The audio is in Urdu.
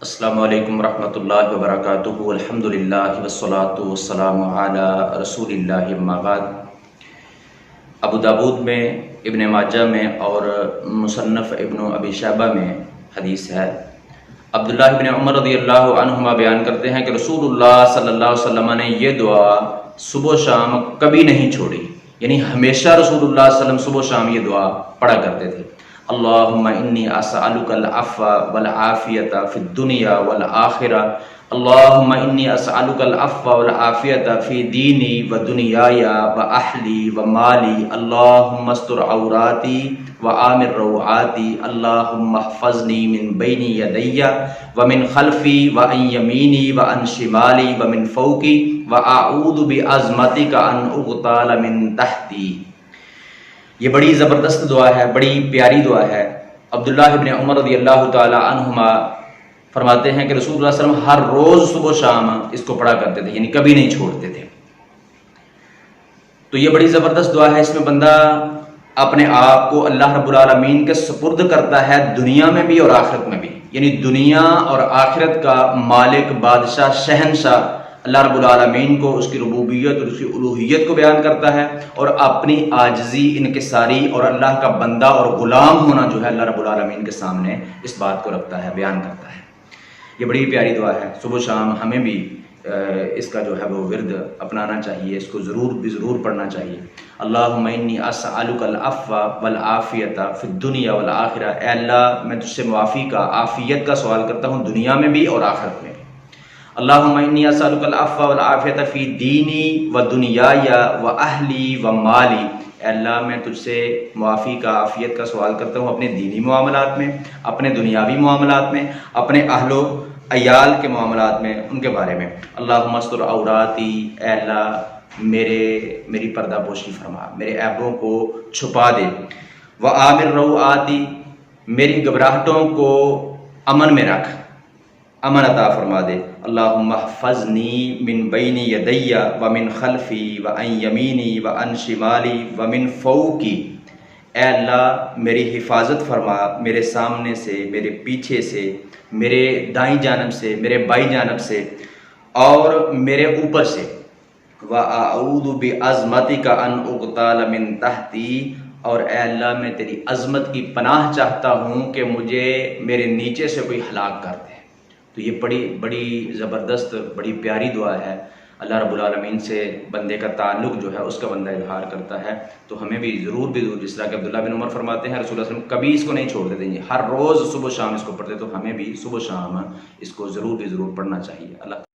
السلام علیکم ورحمۃ اللہ وبرکاتہ۔ الحمدللہ والصلاۃ والسلام علی رسول اللہ، اما بعد۔ ابو داود میں، ابن ماجہ میں اور مصنف ابن ابی شیبہ میں حدیث ہے۔ عبداللہ ابن عمر رضی اللہ عنہما بیان کرتے ہیں کہ رسول اللہ صلی اللہ علیہ وسلم نے یہ دعا صبح و شام کبھی نہیں چھوڑی، یعنی ہمیشہ رسول اللہ صلی اللہ علیہ وسلم صبح و شام یہ دعا پڑھا کرتے تھے۔ اللہم انی اسألک العفو والعافیۃ فی الدنیا والآخرہ، اللہم انی اسألک العفو والعافیۃ فی دینی و دنیای و اہلی و مالی، اللہم استر عوراتی و آمن روعاتی، اللہم احفظنی من بین یدی و من خلفی و عن یمینی و عن شمالی و من فوقی و اعوذ بعظمتک ان اغتال من تحتی۔ یہ بڑی زبردست دعا ہے، بڑی پیاری دعا ہے۔ عبداللہ ابن عمر رضی اللہ تعالی عنہما فرماتے ہیں کہ رسول اللہ صلی اللہ علیہ وسلم ہر روز صبح و شام اس کو پڑھا کرتے تھے، یعنی کبھی نہیں چھوڑتے تھے۔ تو یہ بڑی زبردست دعا ہے، اس میں بندہ اپنے آپ کو اللہ رب العالمین کے سپرد کرتا ہے، دنیا میں بھی اور آخرت میں بھی، یعنی دنیا اور آخرت کا مالک، بادشاہ، شہنشاہ اللہ رب العالمین کو، اس کی ربوبیت اور اس کی الوہیت کو بیان کرتا ہے، اور اپنی عاجزی، انکساری اور اللہ کا بندہ اور غلام ہونا جو ہے اللہ رب العالمین کے سامنے اس بات کو رکھتا ہے، بیان کرتا ہے۔ یہ بڑی پیاری دعا ہے، صبح و شام ہمیں بھی اس کا جو ہے وہ ورد اپنانا چاہیے، اس کو ضرور پڑھنا چاہیے۔ اللہم انی اسألک العفو والعافیۃ فی الدنیا والآخرہ، اے اللہ میں تجھ سے معافی کا، عافیت کا سوال کرتا ہوں، دنیا میں بھی اور آخرت میں بھی۔ اللہم انی اسألک العفو والعافیۃ فی دینی و دنیای و اہلی و مالی، اے اللہ میں تجھ سے معافی کا، عافیت کا سوال کرتا ہوں اپنے دینی معاملات میں، اپنے دنیاوی معاملات میں، اپنے اہل و عیال کے معاملات میں، ان کے بارے میں۔ اللہم استر عوراتی، اے اللہ میری پردہ پوشی فرما، میرے عیبوں کو چھپا دے۔ وآمن روعاتی، میری گھبراہٹوں کو امن میں رکھ، امن عطا فرما دے۔ اللہم احفظنی من بین یدی و من خلفی و عن یمینی و عن شمالی و من فوقی، اے اللہ میری حفاظت فرما، میرے سامنے سے، میرے پیچھے سے، میرے دائیں جانب سے، میرے بائیں جانب سے اور میرے اوپر سے۔ وَأَعُوذُ بِعَظْمَتِكَ أَنْ أُغْتَالَ مِنْ تَحْتِي، اور اے اللہ میں تیری عظمت کی پناہ چاہتا ہوں کہ مجھے میرے نیچے سے کوئی ہلاک کر دے۔ تو یہ بڑی زبردست، بڑی پیاری دعا ہے۔ اللہ رب العالمین سے بندے کا تعلق جو ہے اس کا بندہ اظہار کرتا ہے۔ تو ہمیں بھی ضرور جس طرح کہ عبداللہ بن عمر فرماتے ہیں رسول اللہ صلی اللہ علیہ وسلم کبھی اس کو نہیں چھوڑ دیتے ہیں، ہر روز صبح و شام اس کو پڑھتے، تو ہمیں بھی صبح و شام اس کو ضرور پڑھنا چاہیے۔ اللہ